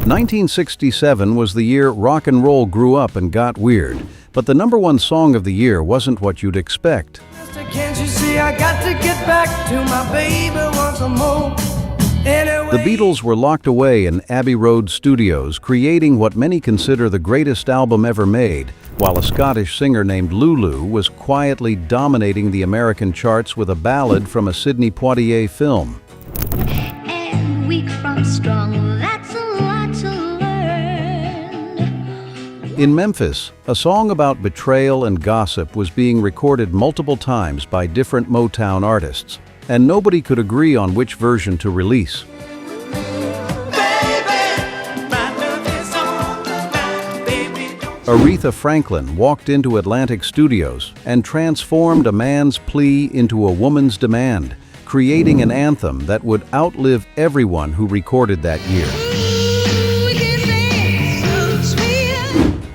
1967 was the year rock and roll grew up and got weird, but the number one song of the year wasn't what you'd expect. Can't you see I got to get back to my baby once more? Anyway. The Beatles were locked away in Abbey Road studios, creating what many consider the greatest album ever made, while a Scottish singer named Lulu was quietly dominating the American charts with a ballad from a Sidney Poitier film. And weak from strong, that's a lot to learn. In Memphis, a song about betrayal and gossip was being recorded multiple times by different Motown artists, and nobody could agree on which version to release. Aretha Franklin walked into Atlantic Studios and transformed a man's plea into a woman's demand, creating an anthem that would outlive everyone who recorded that year.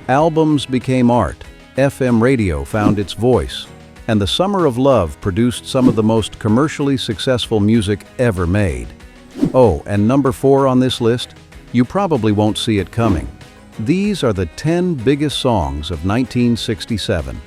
Albums became art, FM radio found its voice, and the Summer of Love produced some of the most commercially successful music ever made. Oh, and number 4 on this list, you probably won't see it coming. These are the 10 biggest songs of 1967.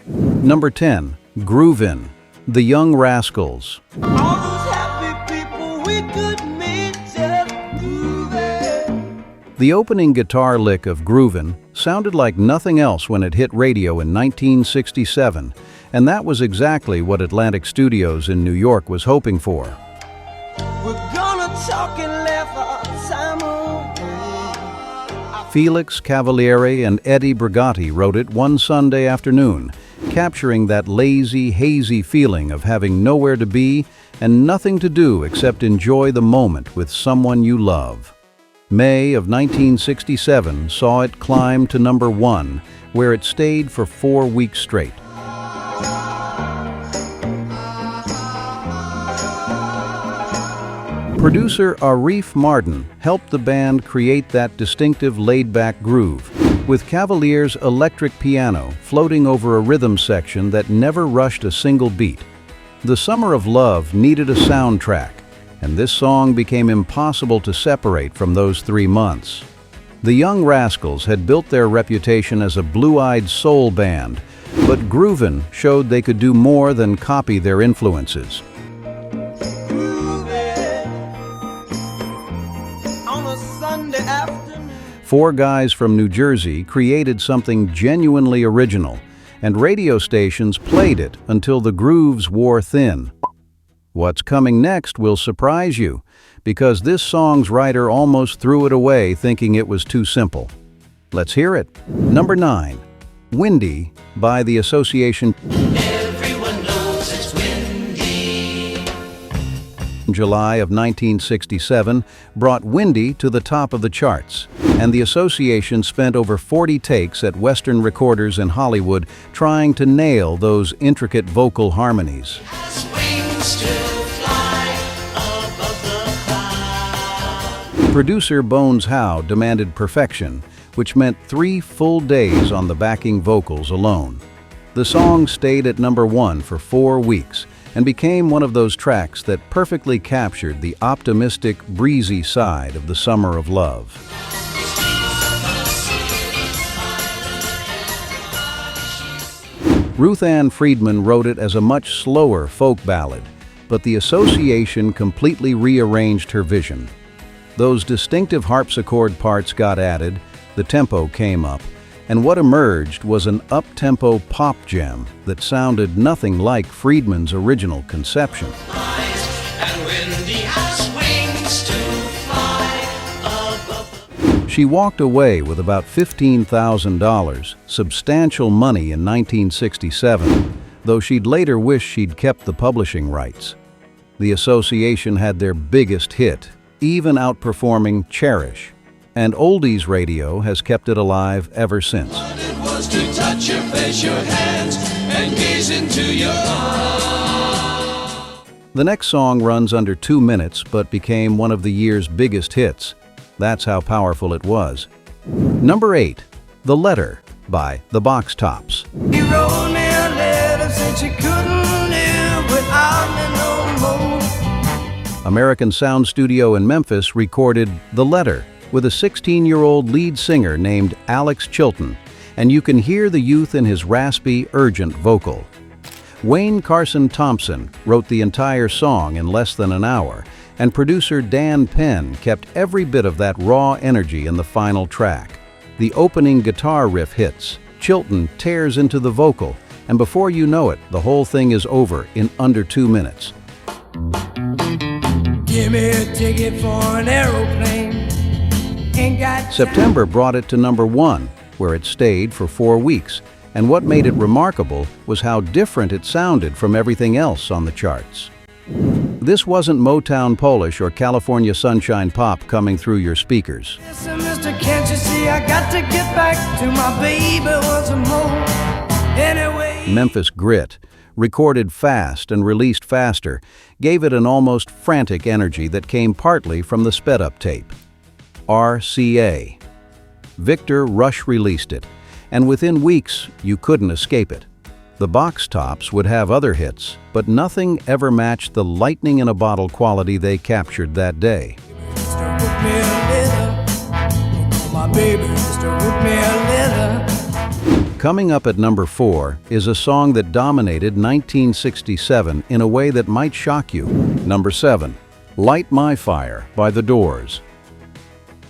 Number 10, Groovin, The Young Rascals. All those happy people we could meet just groovin'. The opening guitar lick of Groovin sounded like nothing else when it hit radio in 1967, and that was exactly what Atlantic Studios in New York was hoping for. We're gonna talk and laugh our time away. Felix Cavaliere and Eddie Brigatti wrote it one Sunday afternoon, capturing that lazy, hazy feeling of having nowhere to be and nothing to do except enjoy the moment with someone you love. May of 1967 saw it climb to number 1, where it stayed for 4 weeks straight. Producer Arif Mardin helped the band create that distinctive laid-back groove, with Cavalier's electric piano floating over a rhythm section that never rushed a single beat. The Summer of Love needed a soundtrack, and this song became impossible to separate from those 3 months. The Young Rascals had built their reputation as a blue-eyed soul band, but Groovin showed they could do more than copy their influences. Four guys from New Jersey created something genuinely original, and radio stations played it until the grooves wore thin. What's coming next will surprise you, because this song's writer almost threw it away thinking it was too simple. Let's hear it. Number 9, Windy by the Association. Everyone knows it's windy. July of 1967 brought Windy to the top of the charts, and the Association spent over 40 takes at Western recorders in Hollywood trying to nail those intricate vocal harmonies. Has wings to fly above the clouds. Producer Bones Howe demanded perfection, which meant 3 full days on the backing vocals alone. The song stayed at number 1 for 4 weeks, and became one of those tracks that perfectly captured the optimistic, breezy side of the Summer of Love. Ruth Ann Friedman wrote it as a much slower folk ballad, but the Association completely rearranged her vision. Those distinctive harpsichord parts got added, the tempo came up, and what emerged was an up-tempo pop gem that sounded nothing like Friedman's original conception. And windy has wings to fly above the... She walked away with about $15,000, substantial money in 1967, though she'd later wish she'd kept the publishing rights. The Association had their biggest hit, even outperforming Cherish, and Oldies radio has kept it alive ever since. It was to touch your face, your hands, and gaze into your eyes. The next song runs under 2 minutes but became one of the year's biggest hits. That's how powerful it was. Number 8, The Letter by the Box Tops. He wrote me a letter, said she couldn't live without me no more. American Sound Studio in Memphis recorded The Letter, with a 16-year-old lead singer named Alex Chilton, and you can hear the youth in his raspy, urgent vocal. Wayne Carson Thompson wrote the entire song in less than an hour, and producer Dan Penn kept every bit of that raw energy in the final track. The opening guitar riff hits, Chilton tears into the vocal, and before you know it, the whole thing is over in under 2 minutes. Give me a ticket for an aeroplane. Ain't got September brought it to number 1, where it stayed for 4 weeks, and what made it remarkable was how different it sounded from everything else on the charts. This wasn't Motown Polish or California Sunshine Pop coming through your speakers. Listen, mister, can't you see I got to get back to my baby once more? Anyway. Memphis Grit, recorded fast and released faster, gave it an almost frantic energy that came partly from the sped-up tape. RCA. Victor Rush released it, and within weeks you couldn't escape it. The box tops would have other hits, but nothing ever matched the lightning-in-a-bottle quality they captured that day. Coming up at number 4 is a song that dominated 1967 in a way that might shock you. Number 7, Light My Fire by The Doors.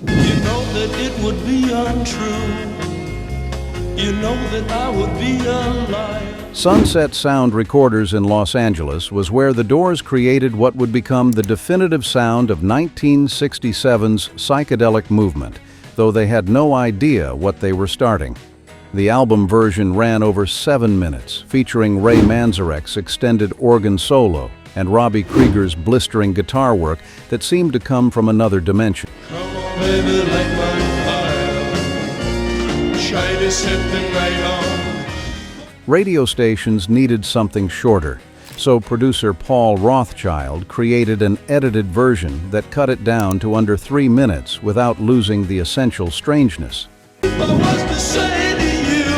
You know that it would be untrue. You know that I would be a liar. Sunset Sound Recorders in Los Angeles was where The Doors created what would become the definitive sound of 1967's psychedelic movement, though they had no idea what they were starting. The album version ran over 7 minutes, featuring Ray Manzarek's extended organ solo and Robbie Krieger's blistering guitar work that seemed to come from another dimension. Come on, baby, light my fire. Shiny something right on. Radio stations needed something shorter, so producer Paul Rothchild created an edited version that cut it down to under 3 minutes without losing the essential strangeness. But what's to say to you?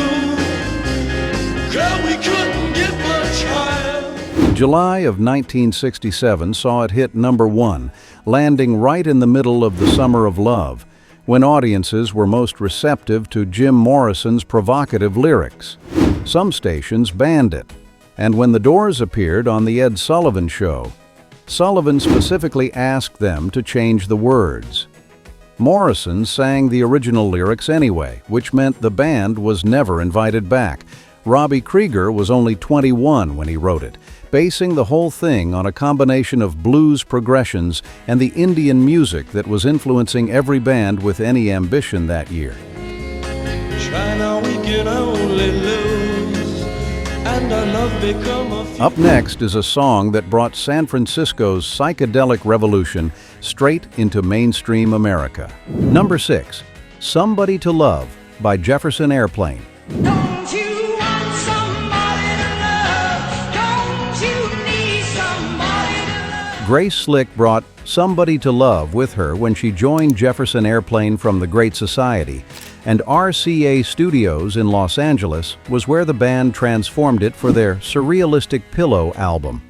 Girl, we couldn't get much higher. July of 1967 saw it hit number 1, landing right in the middle of the Summer of Love, when audiences were most receptive to Jim Morrison's provocative lyrics. Some stations banned it, and when The Doors appeared on The Ed Sullivan Show, Sullivan specifically asked them to change the words. Morrison sang the original lyrics anyway, which meant the band was never invited back. Robbie Krieger was only 21 when he wrote it, basing the whole thing on a combination of blues progressions and the Indian music that was influencing every band with any ambition that year. China, we can only lose, and our love become a few. Up next is a song that brought San Francisco's psychedelic revolution straight into mainstream America. Number 6, Somebody to Love by Jefferson Airplane. Don't you want somebody to love? Don't you need somebody to love? Grace Slick brought Somebody to Love with her when she joined Jefferson Airplane from the Great Society, and RCA Studios in Los Angeles was where the band transformed it for their Surrealistic Pillow album.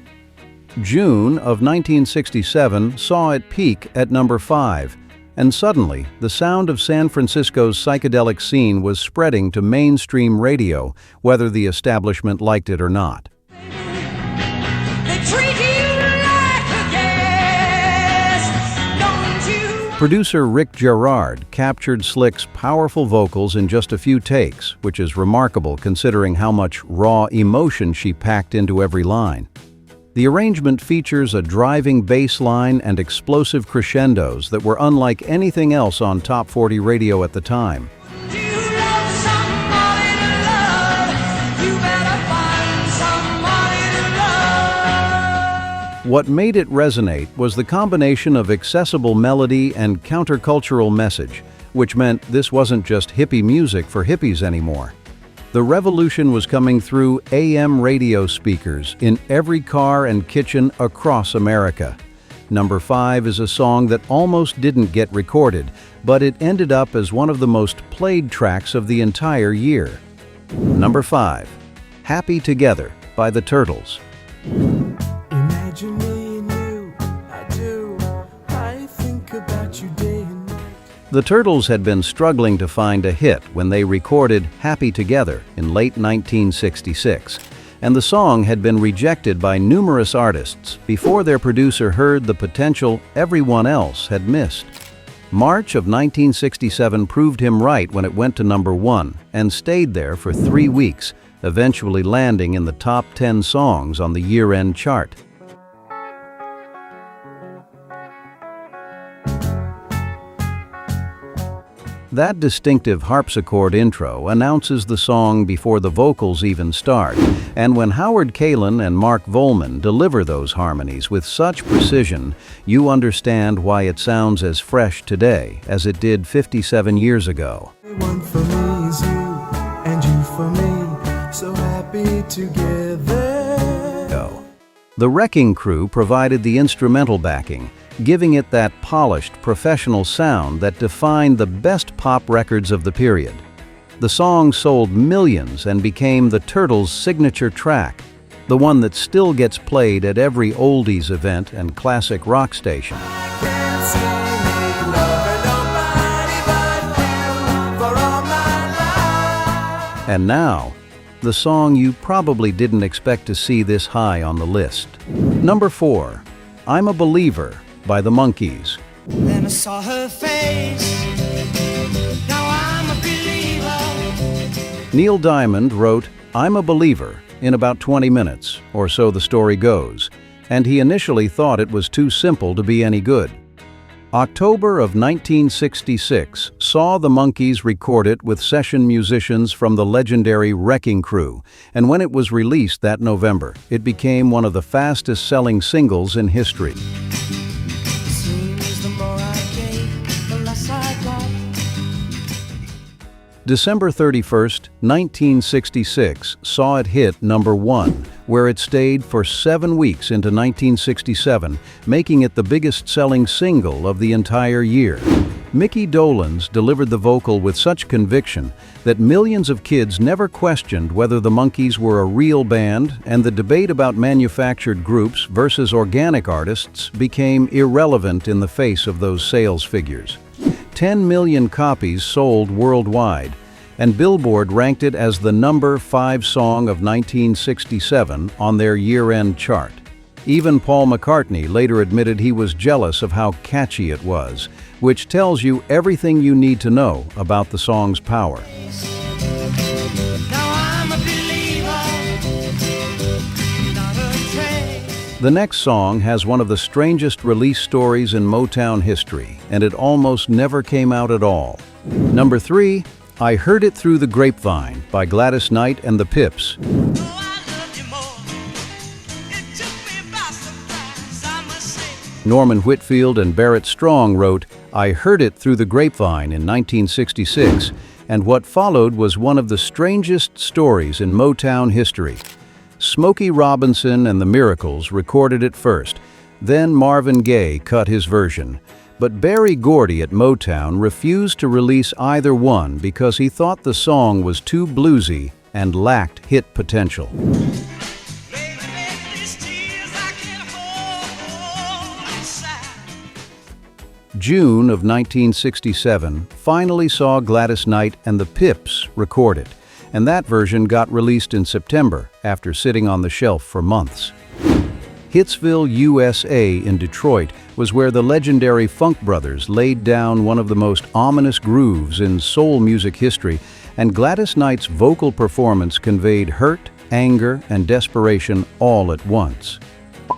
June of 1967 saw it peak at number 5, and suddenly the sound of San Francisco's psychedelic scene was spreading to mainstream radio, whether the establishment liked it or not. They treat you like a guest, don't you? Producer Rick Gerard captured Slick's powerful vocals in just a few takes, which is remarkable considering how much raw emotion she packed into every line. The arrangement features a driving bass line and explosive crescendos that were unlike anything else on Top 40 radio at the time. You love somebody to love, you better find somebody to love. What made it resonate was the combination of accessible melody and countercultural message, which meant this wasn't just hippie music for hippies anymore. The revolution was coming through AM radio speakers in every car and kitchen across America. Number 5 is a song that almost didn't get recorded, but it ended up as one of the most played tracks of the entire year. Number 5, Happy Together by the Turtles. Imagine me and you, I do. I think about you day and night. The Turtles had been struggling to find a hit when they recorded Happy Together in late 1966, and the song had been rejected by numerous artists before their producer heard the potential everyone else had missed. March of 1967 proved him right when it went to #1 and stayed there for 3 weeks, eventually landing in the top 10 songs on the year-end chart. That distinctive harpsichord intro announces the song before the vocals even start, and when Howard Kaylan and Mark Volman deliver those harmonies with such precision, you understand why it sounds as fresh today as it did 57 years ago. One for me is you, and you for me, so happy together. The Wrecking Crew provided the instrumental backing, giving it that polished, professional sound that defined the best pop records of the period. The song sold millions and became the Turtles' signature track, the one that still gets played at every Oldies event and classic rock station. Can't say me loving nobody but you for all my life. And now, the song you probably didn't expect to see this high on the list. #4, I'm a Believer by the Monkees. Then I saw her face. Now I'm a believer. Neil Diamond wrote I'm a Believer in about 20 minutes, or so the story goes, and he initially thought it was too simple to be any good. October of 1966 saw the Monkees record it with session musicians from the legendary Wrecking Crew, and when it was released that November, it became one of the fastest-selling singles in history. Seems the more I gave, the less I got. December 31st, 1966 saw it hit #1, where it stayed for 7 weeks into 1967, making it the biggest-selling single of the entire year. Mickey Dolenz delivered the vocal with such conviction that millions of kids never questioned whether the Monkees were a real band, and the debate about manufactured groups versus organic artists became irrelevant in the face of those sales figures. 10 million copies sold worldwide, and Billboard ranked it as the #5 song of 1967 on their year-end chart. Even Paul McCartney later admitted he was jealous of how catchy it was, which tells you everything you need to know about the song's power. Now I'm a believer. Not a trace. The next song has one of the strangest release stories in Motown history, and it almost never came out at all. #3, I Heard It Through the Grapevine by Gladys Knight and the Pips. Oh, I love you more. It took me by surprise, I must say. Norman Whitfield and Barrett Strong wrote I Heard It Through the Grapevine in 1966, and what followed was one of the strangest stories in Motown history. Smokey Robinson and the Miracles recorded it first, then Marvin Gaye cut his version. But Berry Gordy at Motown refused to release either one because he thought the song was too bluesy and lacked hit potential. Baby, these tears I can't hold inside. June of 1967 finally saw Gladys Knight and the Pips record it, and that version got released in September after sitting on the shelf for months. Hitsville, USA in Detroit was where the legendary Funk Brothers laid down one of the most ominous grooves in soul music history, and Gladys Knight's vocal performance conveyed hurt, anger, and desperation all at once.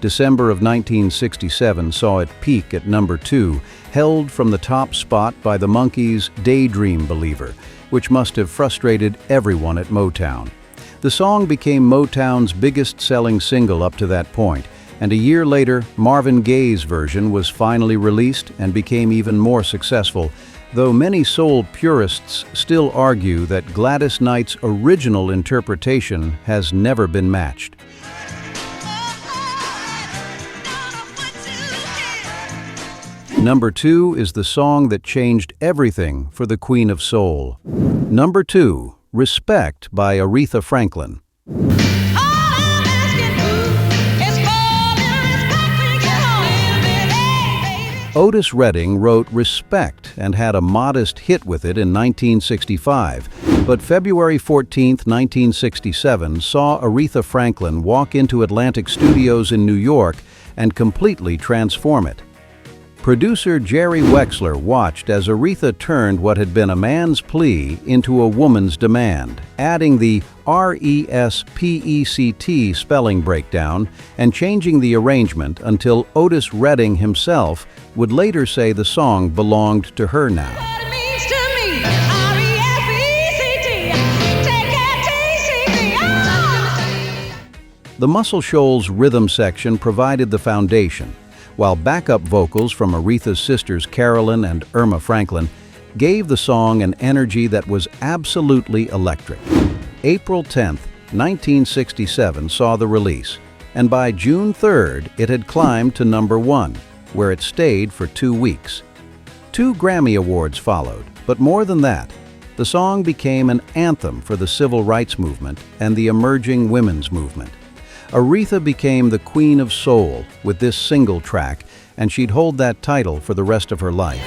December of 1967 saw it peak at #2, held from the top spot by the Monkees' Daydream Believer, which must have frustrated everyone at Motown. The song became Motown's biggest-selling single up to that point, and a year later, Marvin Gaye's version was finally released and became even more successful, though many soul purists still argue that Gladys Knight's original interpretation has never been matched. #2 is the song that changed everything for the Queen of Soul. #2, Respect by Aretha Franklin. Otis Redding wrote Respect and had a modest hit with it in 1965, but February 14, 1967 saw Aretha Franklin walk into Atlantic Studios in New York and completely transform it. Producer Jerry Wexler watched as Aretha turned what had been a man's plea into a woman's demand, adding the R-E-S-P-E-C-T spelling breakdown and changing the arrangement until Otis Redding himself would later say the song belonged to her now. What it means to me, R-E-S-P-E-C-T, take it T-C-T, ah! The Muscle Shoals rhythm section provided the foundation, while backup vocals from Aretha's sisters Carolyn and Irma Franklin gave the song an energy that was absolutely electric. April 10, 1967 saw the release, and by June 3rd it had climbed to #1, where it stayed for 2 weeks. 2 Grammy Awards followed, but more than that, the song became an anthem for the civil rights movement and the emerging women's movement. Aretha became the Queen of Soul with this single track, and she'd hold that title for the rest of her life.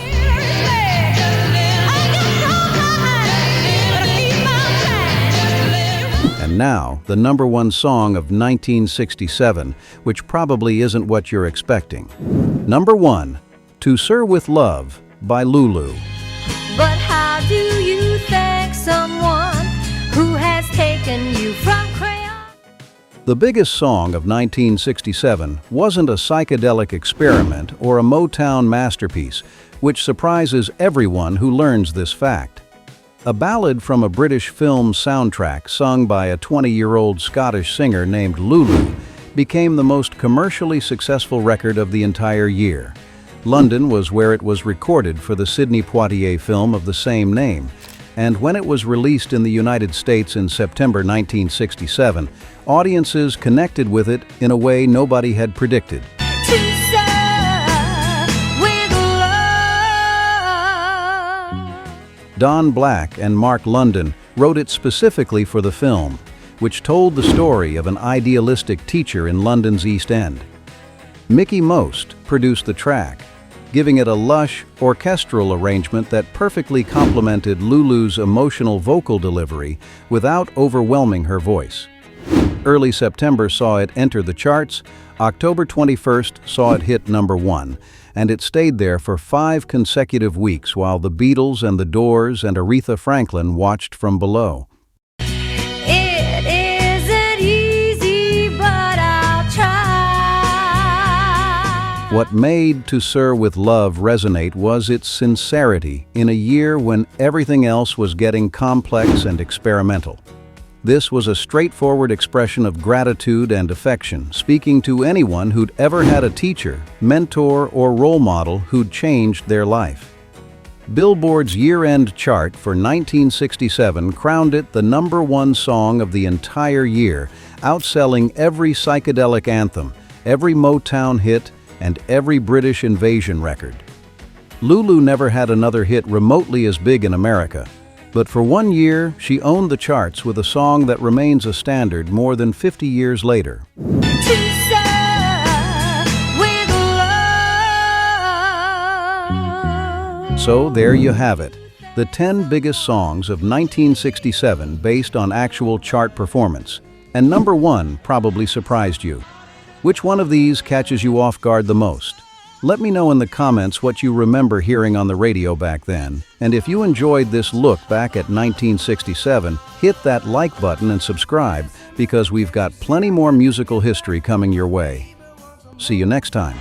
And now, the #1 song of 1967, which probably isn't what you're expecting. #1, To Sir with Love by Lulu. But how do you thank someone who has taken you from crayon? The biggest song of 1967 wasn't a psychedelic experiment or a Motown masterpiece, which surprises everyone who learns this fact. A ballad from a British film soundtrack sung by a 20-year-old Scottish singer named Lulu became the most commercially successful record of the entire year. London was where it was recorded for the Sidney Poitier film of the same name, and when it was released in the United States in September 1967, audiences connected with it in a way nobody had predicted. To serve with love. Don Black and Mark London wrote it specifically for the film, which told the story of an idealistic teacher in London's East End. Mickey Most produced the track, giving it a lush, orchestral arrangement that perfectly complemented Lulu's emotional vocal delivery without overwhelming her voice. Early September saw it enter the charts, October 21st saw it hit #1, and it stayed there for 5 consecutive weeks while the Beatles and the Doors and Aretha Franklin watched from below. It isn't easy, but I'll try. What made To Sir with Love resonate was its sincerity in a year when everything else was getting complex and experimental. This was a straightforward expression of gratitude and affection, speaking to anyone who'd ever had a teacher, mentor, or role model who'd changed their life. Billboard's year-end chart for 1967 crowned it the #1 song of the entire year, outselling every psychedelic anthem, every Motown hit, and every British invasion record. Lulu never had another hit remotely as big in America, but for 1 year, she owned the charts with a song that remains a standard more than 50 years later. To serve with love. So there you have it, the 10 biggest songs of 1967 based on actual chart performance. And #1 probably surprised you. Which one of these catches you off guard the most? Let me know in the comments what you remember hearing on the radio back then. And if you enjoyed this look back at 1967, hit that like button and subscribe, because we've got plenty more musical history coming your way. See you next time.